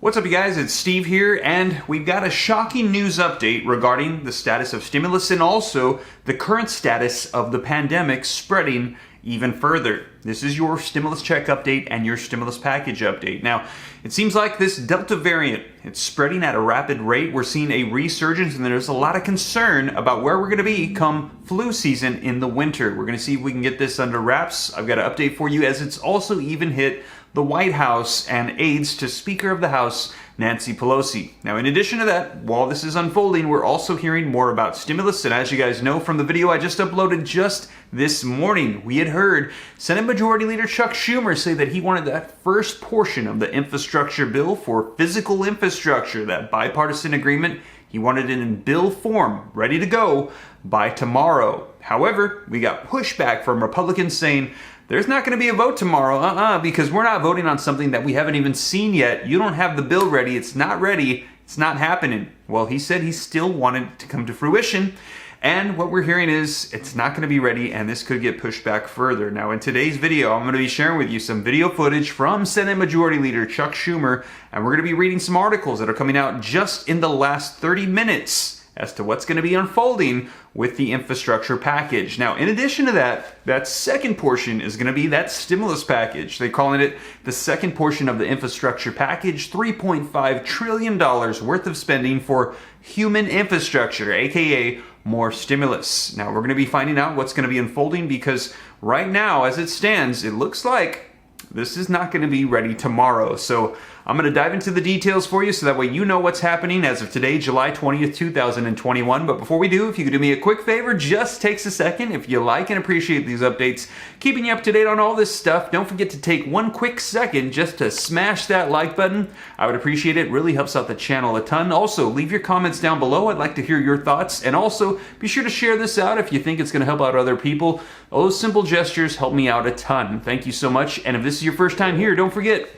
What's up, you guys? It's Steve here, and we've got a shocking news update regarding the status of stimulus and also the current status of the pandemic spreading even further. This is your stimulus check update and your stimulus package update. Now, it seems like this Delta variant, it's spreading at a rapid rate. We're seeing a resurgence, and there's a lot of concern about where we're going to be come flu season in the winter. We're going to see if we can get this under wraps. I've got an update for you as it's also even hit the White House and aides to Speaker of the House Nancy Pelosi. Now, in addition to that, while this is unfolding, we're also hearing more about stimulus. And as you guys know from the video I just uploaded just this morning, we had heard Senate Majority Leader Chuck Schumer say that he wanted that first portion of the infrastructure bill for physical infrastructure, that bipartisan agreement. He wanted it in bill form, ready to go by tomorrow. However, we got pushback from Republicans saying, there's not going to be a vote tomorrow, because we're not voting on something that we haven't even seen yet. You don't have the bill ready. It's not ready. It's not happening. Well, he said he still wanted it to come to fruition. And what we're hearing is it's not going to be ready, and this could get pushed back further. Now, in today's video, I'm going to be sharing with you some video footage from Senate Majority Leader Chuck Schumer, and we're going to be reading some articles that are coming out just in the last 30 minutes as to what's going to be unfolding with the infrastructure package. Now, in addition to that, that second portion is going to be that stimulus package. They're calling it the second portion of the infrastructure package, $3.5 trillion worth of spending for human infrastructure, aka more stimulus. Now, we're going to be finding out what's going to be unfolding, because right now, as it stands, it looks like this is not going to be ready tomorrow. So I'm going to dive into the details for you so that way you know what's happening as of today, July 20th, 2021. But before we do, if you could do me a quick favor, just takes a second. If you like and appreciate these updates, keeping you up to date on all this stuff, don't forget to take one quick second just to smash that like button. I would appreciate it. It really helps out the channel a ton. Also, leave your comments down below. I'd like to hear your thoughts. And also, be sure to share this out if you think it's going to help out other people. All those simple gestures help me out a ton. Thank you so much. And if this is your first time here, don't forget,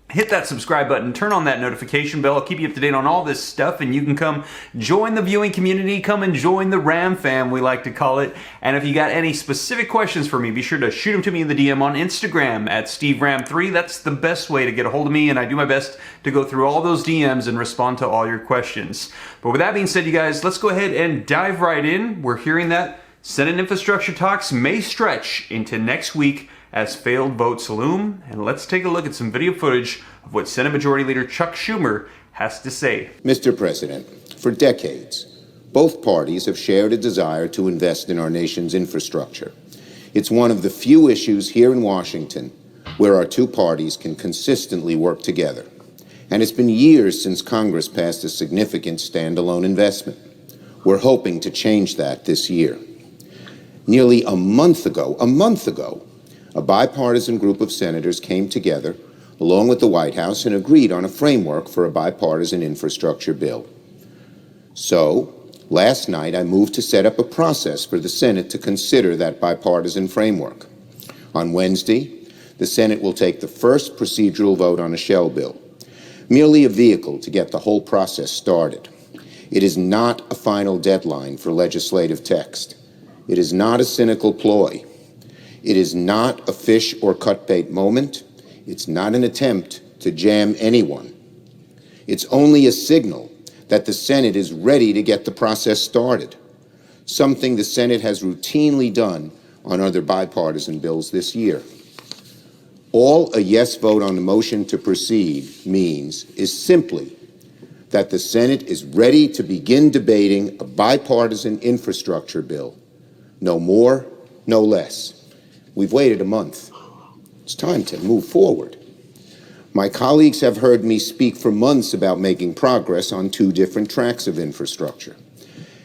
hit that subscribe button, turn on that notification bell. I'll keep you up to date on all this stuff, and you can come join the viewing community, come and join the Ram fam, we like to call it. And if you got any specific questions for me, be sure to shoot them to me in the DM on Instagram at SteveRam3. That's the best way to get a hold of me, and I do my best to go through all those DMs and respond to all your questions. But with that being said, you guys, let's go ahead and dive right in. We're hearing that Senate infrastructure talks may stretch into next week as failed votes loom, and let's take a look at some video footage of what Senate Majority Leader Chuck Schumer has to say. Mr. President, for decades, both parties have shared a desire to invest in our nation's infrastructure. It's one of the few issues here in Washington where our two parties can consistently work together. And it's been years since Congress passed a significant standalone investment. We're hoping to change that this year. Nearly a month ago, a bipartisan group of senators came together, along with the White House, and agreed on a framework for a bipartisan infrastructure bill. So, last night I moved to set up a process for the Senate to consider that bipartisan framework. On Wednesday, the Senate will take the first procedural vote on a shell bill, merely a vehicle to get the whole process started. It is not a final deadline for legislative text. It is not a cynical ploy. It is not a fish or cut bait moment. It's not an attempt to jam anyone. It's only a signal that the Senate is ready to get the process started, something the Senate has routinely done on other bipartisan bills this year. All a yes vote on the motion to proceed means is simply that the Senate is ready to begin debating a bipartisan infrastructure bill. No more, no less. We've waited a month. It's time to move forward. My colleagues have heard me speak for months about making progress on two different tracks of infrastructure.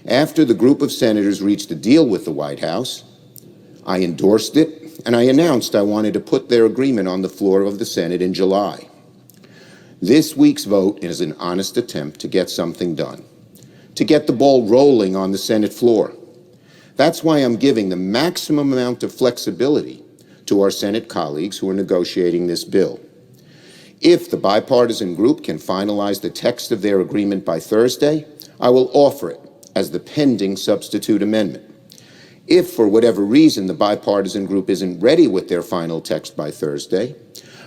After the group of senators reached a deal with the White House, I endorsed it, and I announced I wanted to put their agreement on the floor of the Senate in July. This week's vote is an honest attempt to get something done, to get the ball rolling on the Senate floor. That's why I'm giving the maximum amount of flexibility to our Senate colleagues who are negotiating this bill. If the bipartisan group can finalize the text of their agreement by Thursday, I will offer it as the pending substitute amendment. If, for whatever reason, the bipartisan group isn't ready with their final text by Thursday,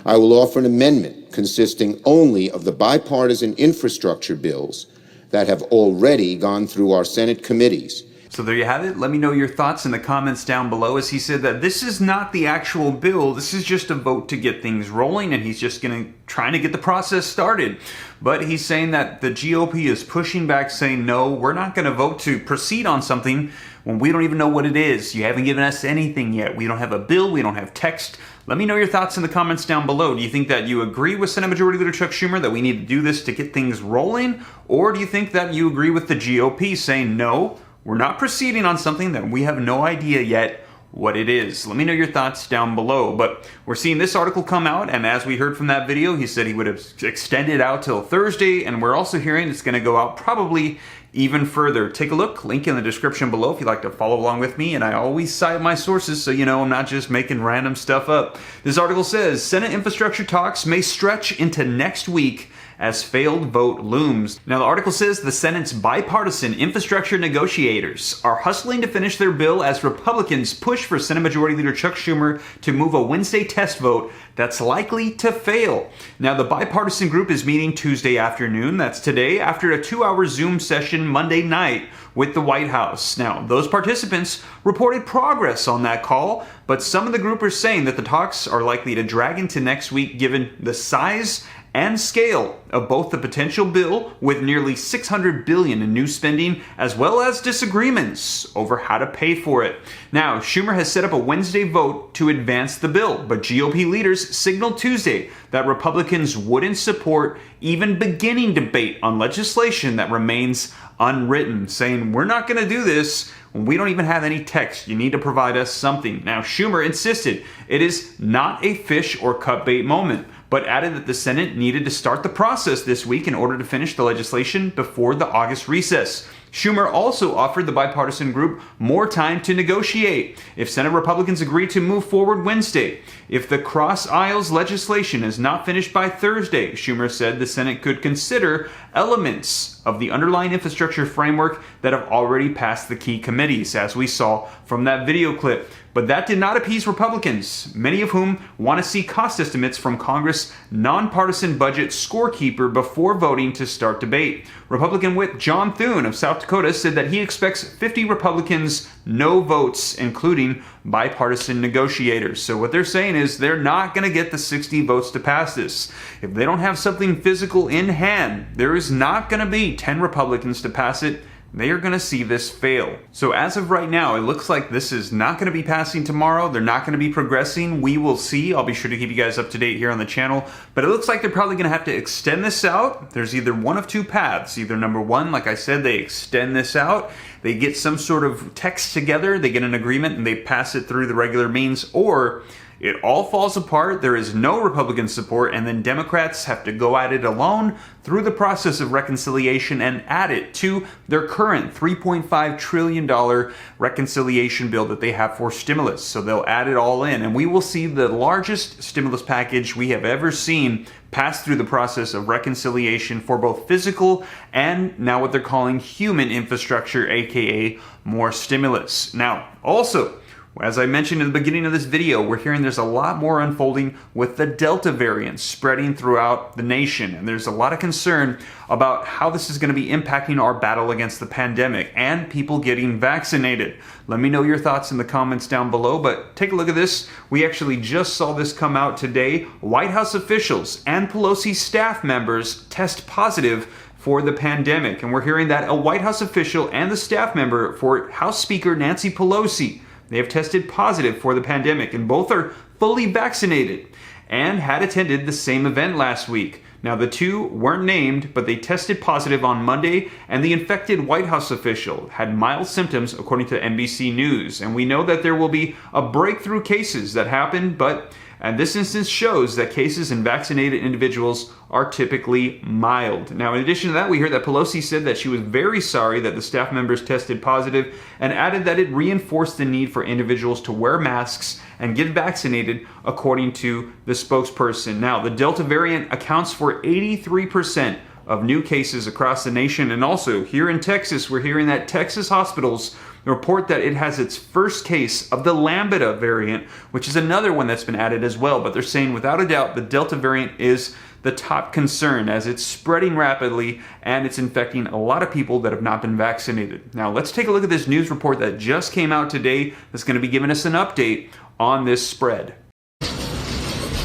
I will offer an amendment consisting only of the bipartisan infrastructure bills that have already gone through our Senate committees. So there you have it. Let me know your thoughts in the comments down below, as he said that this is not the actual bill. This is just a vote to get things rolling, and he's just trying to get the process started. But he's saying that the GOP is pushing back, saying, no, we're not going to vote to proceed on something when we don't even know what it is. You haven't given us anything yet. We don't have a bill. We don't have text. Let me know your thoughts in the comments down below. Do you think that you agree with Senate Majority Leader Chuck Schumer that we need to do this to get things rolling? Or do you think that you agree with the GOP saying, no, we're not proceeding on something that we have no idea yet what it is? Let me know your thoughts down below. But we're seeing this article come out, and as we heard from that video, he said he would have extended out till Thursday, and we're also hearing it's going to go out probably even further. Take a look, link in the description below if you'd like to follow along with me, and I always cite my sources so you know I'm not just making random stuff up. This article says, Senate infrastructure talks may stretch into next week as failed vote looms. Now the article says the Senate's bipartisan infrastructure negotiators are hustling to finish their bill as Republicans push for Senate Majority Leader Chuck Schumer to move a Wednesday test vote that's likely to fail. Now the bipartisan group is meeting Tuesday afternoon, that's today, after a 2-hour Zoom session Monday night with the White House. Now those participants reported progress on that call, but some of the group are saying that the talks are likely to drag into next week given the size and scale of both the potential bill with nearly $600 billion in new spending, as well as disagreements over how to pay for it. Now, Schumer has set up a Wednesday vote to advance the bill, but GOP leaders signaled Tuesday that Republicans wouldn't support even beginning debate on legislation that remains unwritten, saying, we're not going to do this when we don't even have any text. You need to provide us something. Now, Schumer insisted it is not a fish or cut bait moment, but added that the Senate needed to start the process this week in order to finish the legislation before the August recess. Schumer also offered the bipartisan group more time to negotiate if Senate Republicans agree to move forward Wednesday. If the cross-aisles legislation is not finished by Thursday, Schumer said the Senate could consider elements of the underlying infrastructure framework that have already passed the key committees, as we saw from that video clip. But that did not appease Republicans, many of whom want to see cost estimates from Congress' nonpartisan budget scorekeeper before voting to start debate. Republican Whip John Thune of South Dakota said that he expects 50 Republicans no votes, including bipartisan negotiators. So what they're saying is they're not going to get the 60 votes to pass this. If they don't have something physical in hand, there is not going to be 10 Republicans to pass it. They are going to see this fail. So as of right now, it looks like this is not going to be passing tomorrow. They're not going to be progressing. We will see. I'll be sure to keep you guys up to date here on the channel. But it looks like they're probably going to have to extend this out. There's either one of two paths. Either number one, like I said, they extend this out. They get some sort of text together. They get an agreement and they pass it through the regular means. Or it all falls apart, there is no Republican support, and then Democrats have to go at it alone through the process of reconciliation and add it to their current $3.5 trillion reconciliation bill that they have for stimulus. So they'll add it all in, and we will see the largest stimulus package we have ever seen pass through the process of reconciliation for both physical and now what they're calling human infrastructure, aka more stimulus. Now, also, as I mentioned in the beginning of this video, we're hearing there's a lot more unfolding with the Delta variant spreading throughout the nation. And there's a lot of concern about how this is going to be impacting our battle against the pandemic and people getting vaccinated. Let me know your thoughts in the comments down below, but take a look at this. We actually just saw this come out today. White House officials and Pelosi staff members test positive for the pandemic. And we're hearing that a White House official and the staff member for House Speaker Nancy Pelosi, they have tested positive for the pandemic, and both are fully vaccinated and had attended the same event last week. Now, the two weren't named, but they tested positive on Monday, and the infected White House official had mild symptoms, according to NBC News. And we know that there will be a breakthrough cases that happen, but this instance shows that cases in vaccinated individuals are typically mild. Now, in addition to that, we heard that Pelosi said that she was very sorry that the staff members tested positive and added that it reinforced the need for individuals to wear masks and get vaccinated, according to the spokesperson. Now, the Delta variant accounts for 83% of new cases across the nation. And also here in Texas, we're hearing that Texas hospitals report that it has its first case of the Lambda variant, which is another one that's been added as well. But they're saying without a doubt the Delta variant is the top concern as it's spreading rapidly and it's infecting a lot of people that have not been vaccinated. Now let's take a look at this news report that just came out today that's going to be giving us an update on this spread.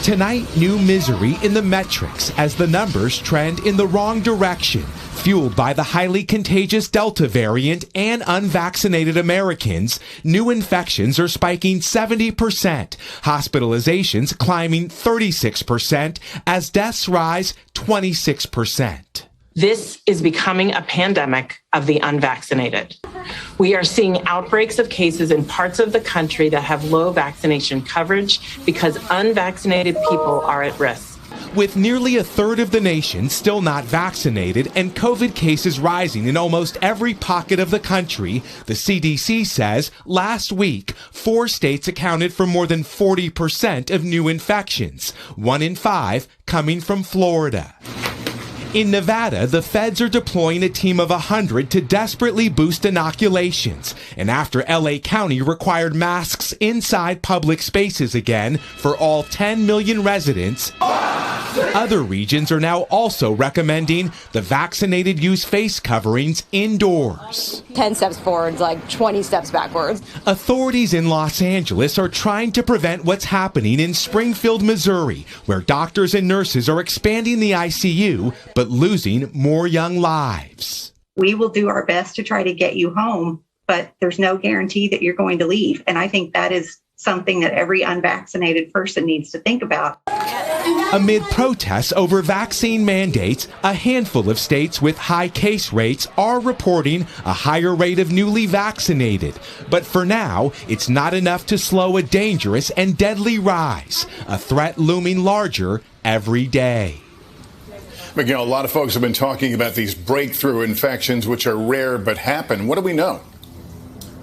Tonight, new misery in the metrics as the numbers trend in the wrong direction, fueled by the highly contagious Delta variant and unvaccinated Americans. New infections are spiking 70%, hospitalizations climbing 36%, as deaths rise 26%. This is becoming a pandemic of the unvaccinated. We are seeing outbreaks of cases in parts of the country that have low vaccination coverage because unvaccinated people are at risk. With nearly a third of the nation still not vaccinated and COVID cases rising in almost every pocket of the country, the CDC says last week, 4 states accounted for more than 40% of new infections, 1 in 5 coming from Florida. In Nevada, the feds are deploying a team of 100 to desperately boost inoculations. And after LA County required masks inside public spaces again for all 10 million residents, other regions are now also recommending the vaccinated use face coverings indoors. 10 steps forwards, like 20 steps backwards. Authorities in Los Angeles are trying to prevent what's happening in Springfield, Missouri, where doctors and nurses are expanding the ICU, but losing more young lives. We will do our best to try to get you home, but there's no guarantee that you're going to leave. And I think that is something that every unvaccinated person needs to think about. Amid protests over vaccine mandates, a handful of states with high case rates are reporting a higher rate of newly vaccinated. But for now, it's not enough to slow a dangerous and deadly rise, a threat looming larger every day. Miguel, a lot of folks have been talking about these breakthrough infections, which are rare but happen. What do we know?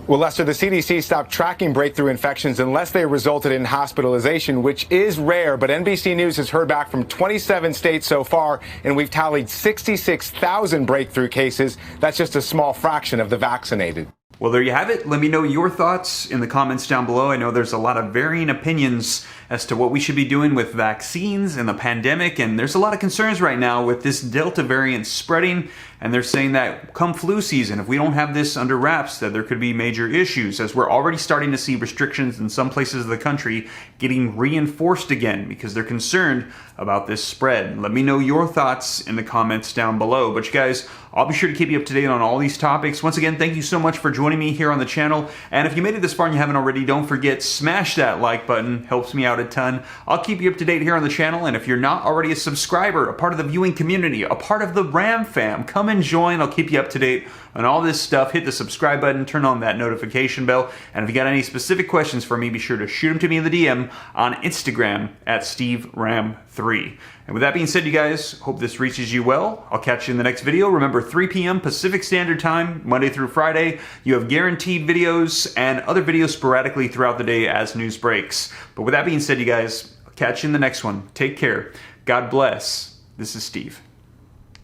Well, Lester, the CDC stopped tracking breakthrough infections unless they resulted in hospitalization, which is rare. But NBC News has heard back from 27 states so far, and we've tallied 66,000 breakthrough cases. That's just a small fraction of the vaccinated. Well, there you have it. Let me know your thoughts in the comments down below. I know there's a lot of varying opinions as to what we should be doing with vaccines and the pandemic, and there's a lot of concerns right now with this Delta variant spreading, and they're saying that come flu season, if we don't have this under wraps, that there could be major issues, as we're already starting to see restrictions in some places of the country getting reinforced again because they're concerned about this spread. Let me know your thoughts in the comments down below. But you guys, I'll be sure to keep you up to date on all these topics. Once again, thank you so much for joining me here on the channel. And if you made it this far and you haven't already, don't forget, smash that like button. Helps me out a ton. I'll keep you up to date here on the channel. And if you're not already a subscriber, a part of the viewing community, a part of the Ram fam, come and join. I'll keep you up to date on all this stuff. Hit the subscribe button, turn on that notification bell. And if you got any specific questions for me, be sure to shoot them to me in the DM on Instagram at SteveRam3. And with that being said, you guys, hope this reaches you well. I'll catch you in the next video. Remember, 3 p.m. Pacific Standard Time, Monday through Friday. You have guaranteed videos and other videos sporadically throughout the day as news breaks. But with that being said, you guys, I'll catch you in the next one. Take care. God bless. This is Steve.